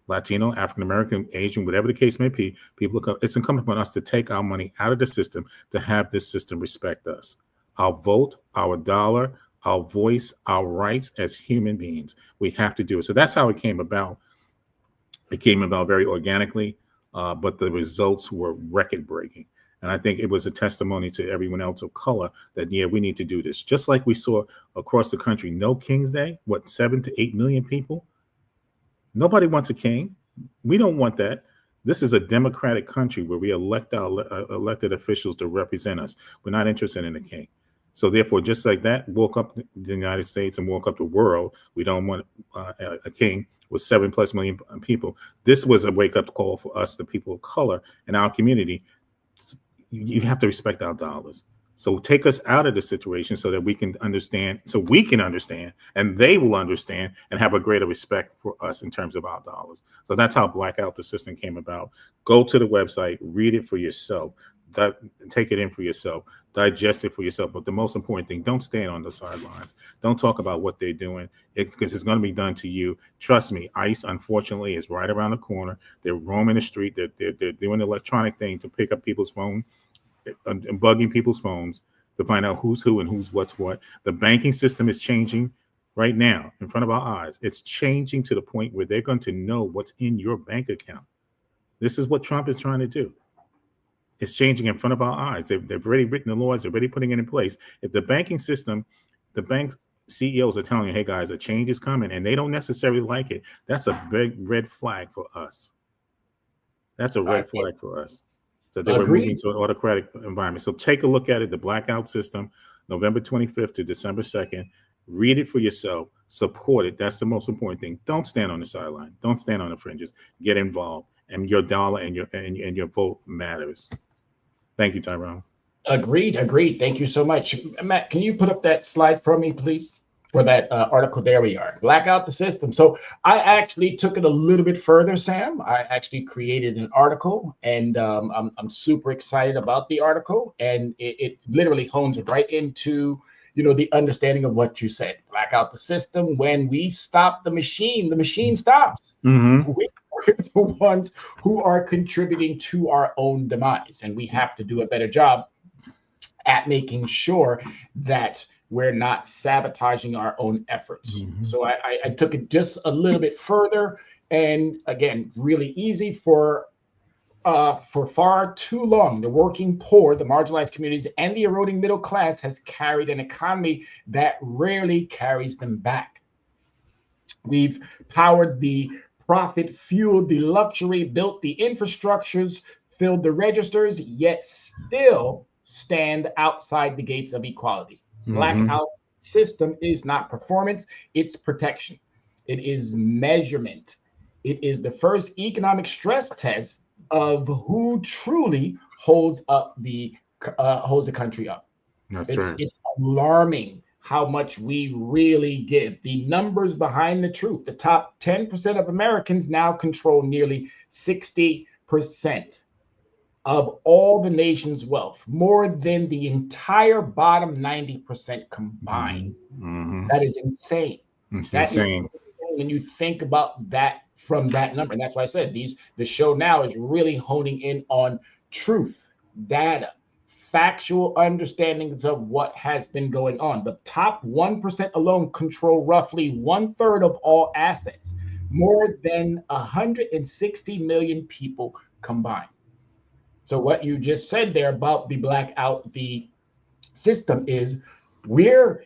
Latino, African American, Asian, whatever the case may be, it's incumbent upon us to take our money out of the system, to have this system respect us. Our vote, our dollar, our voice, our rights as human beings. We have to do it. So that's how it came about. It came about very organically, but the results were record-breaking. And I think it was a testimony to everyone else of color that, yeah, we need to do this. Just like we saw across the country, no King's Day, 7 to 8 million people? Nobody wants a king. We don't want that. This is a democratic country where we elect our elected officials to represent us. We're not interested in a king. So therefore, just like that woke up the United States and woke up the world, we don't want a king with 7+ million people. This was a wake-up call for us, the people of color in our community. You have to respect our dollars. So take us out of the situation so that we can understand, and they will understand and have a greater respect for us in terms of our dollars. So that's how Blackout the System came about. Go to the website, read it for yourself, take it in for yourself, digest it for yourself. But the most important thing, don't stand on the sidelines. Don't talk about what they're doing, because it's going to be done to you. Trust me, ICE, unfortunately, is right around the corner. They're roaming the street. They're doing the electronic thing to pick up people's phone and bugging people's phones to find out who's who and who's what's what. The banking system is changing right now in front of our eyes. It's changing to the point where they're going to know what's in your bank account. This is what Trump is trying to do. It's changing in front of our eyes. They've already written the laws. They're already putting it in place. If the banking system, the bank CEOs are telling you, hey, guys, a change is coming, and they don't necessarily like it, that's a big red flag for us. That's a red flag for us. So they were moving to an autocratic environment. So take a look at it, the Blackout System, November 25th to December 2nd. Read it for yourself. Support it. That's the most important thing. Don't stand on the sideline. Don't stand on the fringes. Get involved. And your dollar and your vote matters. Thank you, Tyrone. Agreed. Thank you so much. Matt, can you put up that slide for me, please? For that article, there we are. Blackout the System. So I actually took it a little bit further, Sam. I actually created an article, and I'm super excited about the article. And it literally hones right into, the understanding of what you said. Blackout the system. When we stop the machine stops. Mm-hmm. We're the ones who are contributing to our own demise, and we have to do a better job at making sure that we're not sabotaging our own efforts. Mm-hmm. So I took it just a little bit further, and again, really easy for far too long. The working poor, the marginalized communities, and the eroding middle class has carried an economy that rarely carries them back. We've powered the profit, fueled the luxury, built the infrastructures, filled the registers, yet still stand outside the gates of equality. Blackout system is not performance, it's protection. It is measurement. It is the first economic stress test of who truly holds the country up. It's alarming how much we really give. The numbers behind the truth. The top 10% of Americans now control nearly 60% of all the nation's wealth, more than the entire bottom 90% combined. Mm-hmm. That is insane. It's insane. When you think about that from that number. And that's why I said the show now is really honing in on truth, data, factual understandings of what has been going on. The top 1% alone control roughly 1/3 of all assets. more than 160 million people combined. So what you just said there about the blackout, the system is we're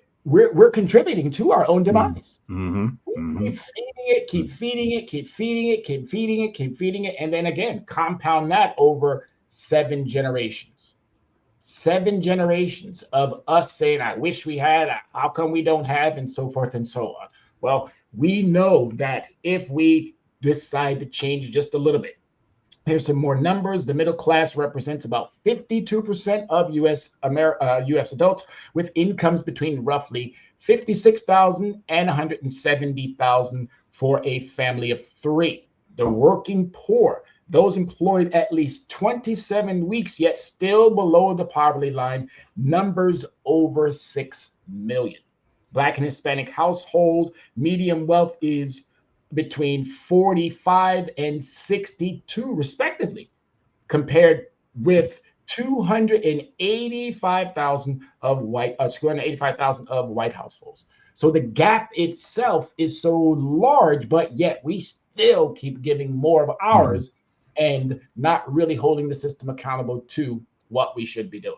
contributing to our own demise. Mm-hmm. Mm-hmm. Keep feeding it, keep feeding it, keep feeding it, keep feeding it, keep feeding it, and then again compound that over 7 generations. 7 generations of us saying, I wish we had, how come we don't have, and so forth and so on. Well, we know that if we decide to change just a little bit, here's some more numbers. The middle class represents about 52% of US adults with incomes between roughly 56,000 and 170,000 for a family of three. The working poor, those employed at least 27 weeks, yet still below the poverty line, numbers over 6 million. Black and Hispanic household median wealth is between 45 and 62 respectively, compared with 285,000 of white households. So the gap itself is so large, but yet we still keep giving more of ours and not really holding the system accountable to what we should be doing.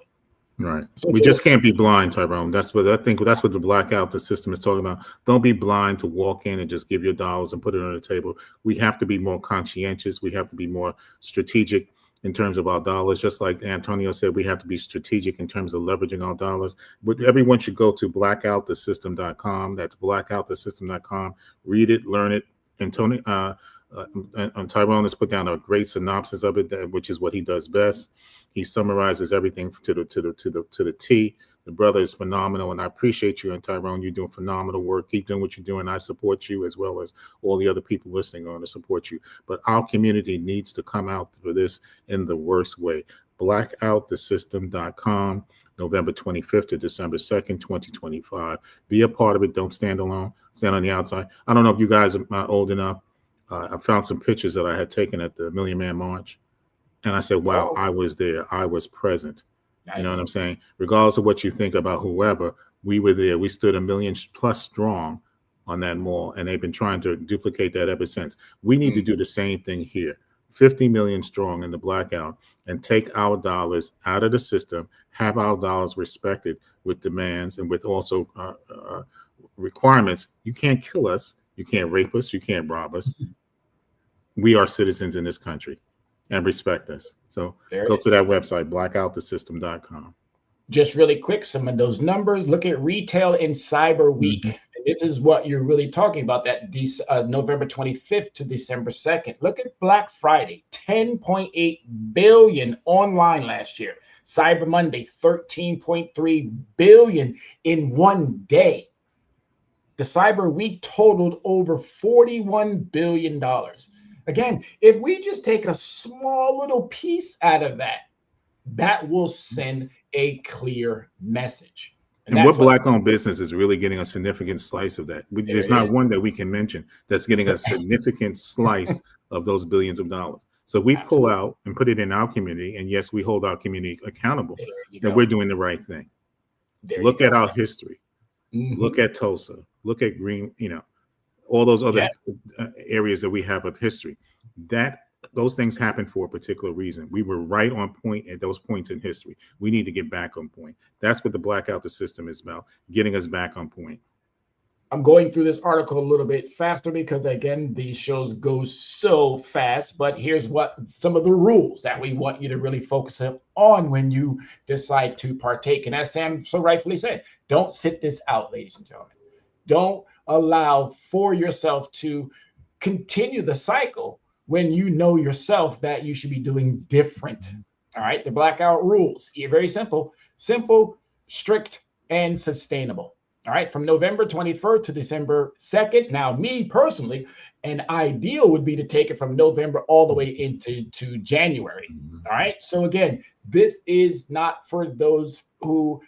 Right. We just can't be blind, Tyrone. That's what I think. That's what the blackout the system is talking about. Don't be blind to walk in and just give your dollars and put it on the table. We have to be more conscientious. We have to be more strategic in terms of our dollars. Just like Antonio said, we have to be strategic in terms of leveraging our dollars. But everyone should go to blackoutthesystem.com. That's blackoutthesystem.com. Read it, learn it. And Tyrone has put down a great synopsis of it, which is what he does best. He summarizes everything to the T. The brother is phenomenal, and I appreciate you. And Tyrone, you're doing phenomenal work. Keep doing what you're doing. I support you as well as all the other people listening on to support you. But our community needs to come out for this in the worst way. Blackoutthesystem.com, November 25th to December 2nd, 2025. Be a part of it. Don't stand alone. Stand on the outside. I don't know if you guys are old enough. I found some pictures that I had taken at the Million Man March. And I said, wow, I was there. I was present. Nice. You know what I'm saying? Regardless of what you think about whoever, we were there. We stood 1 million plus strong on that mall, and they've been trying to duplicate that ever since. We need to do the same thing here. 50 million strong in the blackout, and take our dollars out of the system, have our dollars respected with demands and with also requirements. You can't kill us. You can't rape us. You can't rob us. We are citizens in this country. And respect us. So go to that website, blackoutthesystem.com. Just really quick, some of those numbers. Look at Retail and Cyber Week. And this is what you're really talking about, that November 25th to December 2nd. Look at Black Friday, 10.8 billion online last year. Cyber Monday, 13.3 billion in one day. The Cyber Week totaled over $41 billion. Again, if we just take a small little piece out of that, that will send a clear message. And what Black-owned business is really getting a significant slice of that? There's not one that we can mention that's getting a significant slice of those billions of dollars. So we pull out and put it in our community, and yes, we hold our community accountable that we're doing the right thing. Look at our history. Look at Tulsa. Look at Green, all those other areas that we have of history. Those things happen for a particular reason. We were right on point at those points in history. We need to get back on point. That's what the Blackout the System is about, getting us back on point. I'm going through this article a little bit faster because, again, these shows go so fast. But here's what some of the rules that we want you to really focus on when you decide to partake. And as Sam so rightfully said, don't sit this out, ladies and gentlemen. Don't allow for yourself to continue the cycle when you know yourself that you should be doing different. All right. The blackout rules. Very simple, strict, and sustainable. All right. From November 21st to December 2nd. Now, me personally, an ideal would be to take it from November all the way into January. All right. So again, this is not for those who,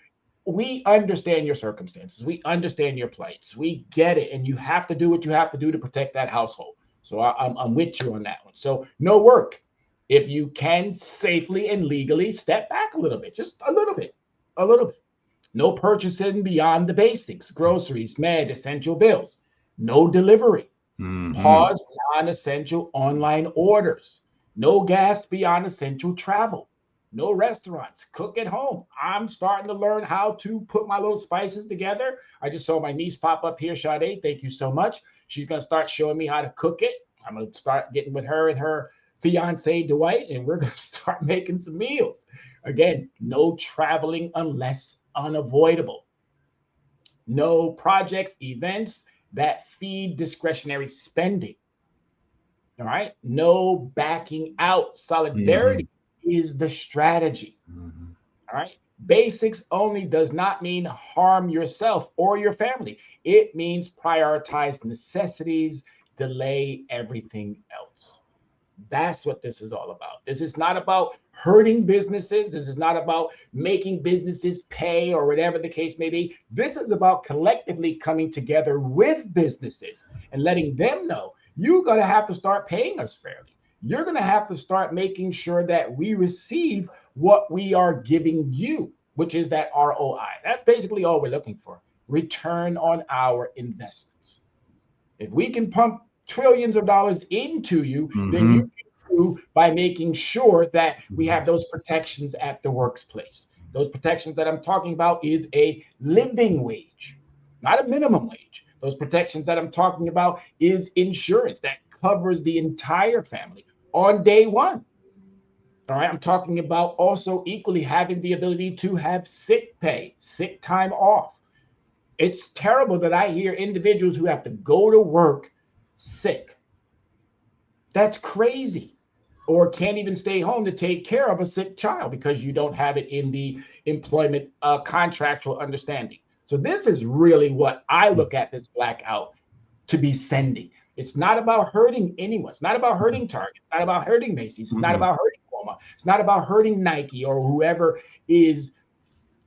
we understand your circumstances. We understand your plights. We get it. And you have to do what you have to do to protect that household. So I'm with you on that one. So no work. If you can safely and legally step back a little bit, just a little bit. No purchasing beyond the basics, groceries, med, essential bills. No delivery. Pause non-essential online orders. No gas beyond essential travel. No restaurants. Cook at home. I'm starting to learn how to put my little spices together. I just saw my niece pop up here, Sade. Thank you so much. She's going to start showing me how to cook it. I'm going to start getting with her and her fiance, Dwight, and we're going to start making some meals. Again, no traveling unless unavoidable. No projects, events that feed discretionary spending. All right. No backing out. Solidarity is the strategy. All right. Basics only does not mean harm yourself or your family. It means prioritize necessities, delay everything else. That's what this is all about. This is not about hurting businesses. This is not about making businesses pay or whatever the case may be. This is about collectively coming together with businesses and letting them know you're going to have to start paying us fairly. You're going to have to start making sure that we receive what we are giving you, which is that ROI. That's basically all we're looking for. Return on our investments. If we can pump trillions of dollars into you, then you can do by making sure that we have those protections at the workplace. Those protections that I'm talking about is a living wage, not a minimum wage. Those protections that I'm talking about is insurance that covers the entire family on day one. All right, I'm talking about also equally having the ability to have sick pay, sick time off. It's terrible that I hear individuals who have to go to work sick. That's crazy. Or can't even stay home to take care of a sick child because you don't have it in the employment contractual understanding. So this is really what I look at this blackout to be sending. It's not about hurting anyone. It's not about hurting Target. It's not about hurting Macy's. It's not about hurting Walmart. It's not about hurting Nike or whoever is,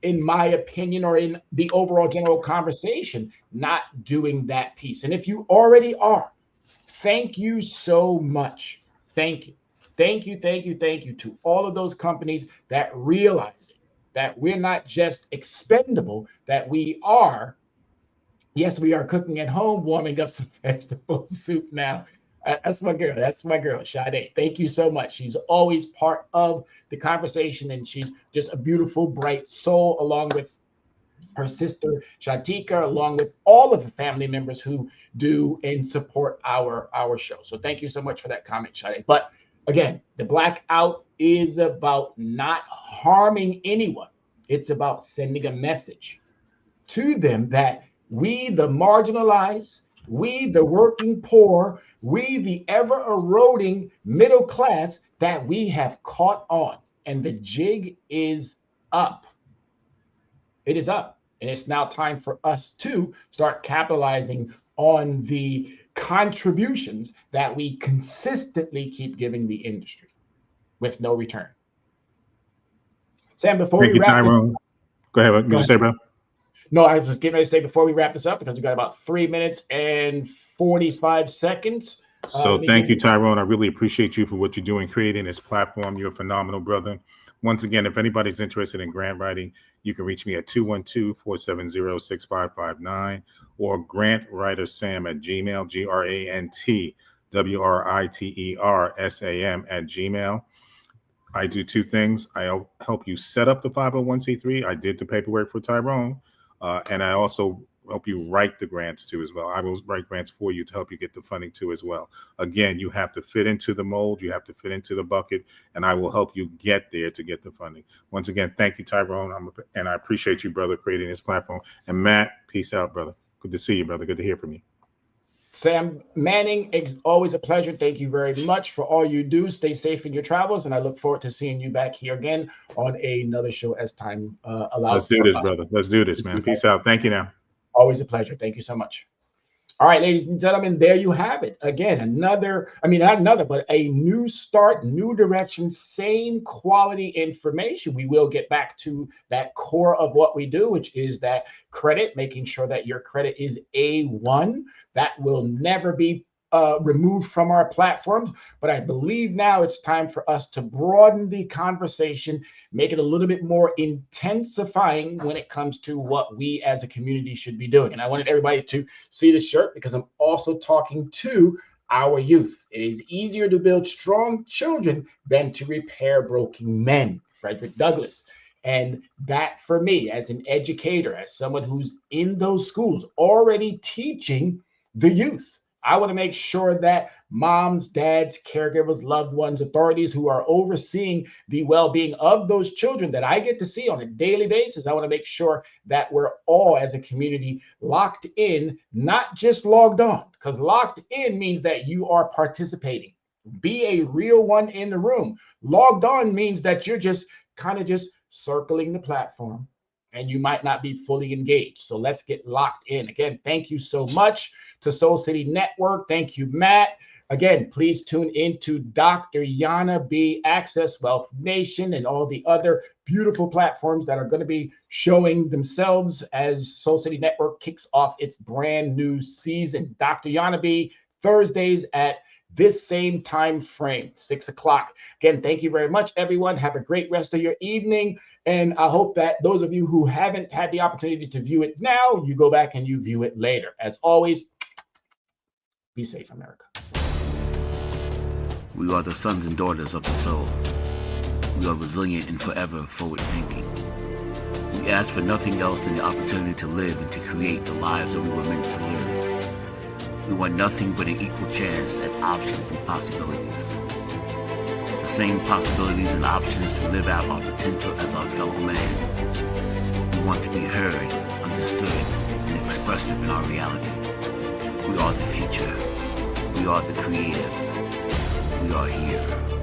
in my opinion, or in the overall general conversation, not doing that piece. And if you already are, thank you so much. Thank you. Thank you, thank you, thank you to all of those companies that realize it, that we're not just expendable, that we are, yes, we are cooking at home, warming up some vegetable soup now. That's my girl. That's my girl, Sade. Thank you so much. She's always part of the conversation, and she's just a beautiful, bright soul, along with her sister Shatika, along with all of the family members who do and support our show. So thank you so much for that comment, Sade. But again, the blackout is about not harming anyone. It's about sending a message to them that we, the marginalized, we, the working poor, we, the ever eroding middle class, that we have caught on. And the jig is up. It is up. And it's now time for us to start capitalizing on the contributions that we consistently keep giving the industry with no return. Sam, before Thank we you, wrap Tyrone. Go ahead. What you say, bro? No, I was just getting ready to say before we wrap this up, because we got about 3 minutes and 45 seconds. So thank you, Tyrone. I really appreciate you for what you're doing, creating this platform. You're a phenomenal brother. Once again, if anybody's interested in grant writing, you can reach me at 212-470-6559 or grantwritersam@gmail, grantwritersam@gmail. I do two things. I help you set up the 501c3. I did the paperwork for Tyrone, and I also help you write the grants too as well. I will write grants for you to help you get the funding too as well. Again, you have to fit into the mold, you have to fit into the bucket, and I will help you get there to get the funding. Once again, thank you, Tyrone, and I appreciate you, brother, creating this platform. And Matt, peace out, brother. Good to see you, brother. Good to hear from you. Sam Manning, it's always a pleasure. Thank you very much for all you do. Stay safe in your travels, and I look forward to seeing you back here again on another show as time allows. Let's do this, brother. Let's do this, man. Peace out. Thank you now. Always a pleasure. Thank you so much. All right, ladies and gentlemen, there you have it. Again, not another, but a new start, new direction, same quality information. We will get back to that core of what we do, which is that credit, making sure that your credit is A1. That will never be removed from our platforms, but I believe now it's time for us to broaden the conversation, make it a little bit more intensifying when it comes to what we as a community should be doing. And I wanted everybody to see the shirt because I'm also talking to our youth. It is easier to build strong children than to repair broken men. Frederick Douglass. And that for me, as an educator, as someone who's in those schools already teaching the youth, I want to make sure that moms, dads, caregivers, loved ones, authorities who are overseeing the well-being of those children that I get to see on a daily basis, I want to make sure that we're all as a community locked in, not just logged on, because locked in means that you are participating. Be a real one in the room. Logged on means that you're just kind of just circling the platform and you might not be fully engaged. So let's get locked in. Again, thank you so much to Soul City Network. Thank you, Matt. Again, please tune into Dr. Yana B, Access Wealth Nation, and all the other beautiful platforms that are going to be showing themselves as Soul City Network kicks off its brand new season. Dr. Yana B, Thursdays at this same time frame, 6 o'clock. Again, thank you very much, everyone. Have a great rest of your evening. And I hope that those of you who haven't had the opportunity to view it now, you go back and you view it later. As always, be safe, America. We are the sons and daughters of the soul. We are resilient and forever forward thinking. We ask for nothing else than the opportunity to live and to create the lives that we were meant to live. We want nothing but an equal chance at options and possibilities. The same possibilities and options to live out our potential as our fellow man. We want to be heard, understood, and expressive in our reality. We are the future. We are the creative. We are here.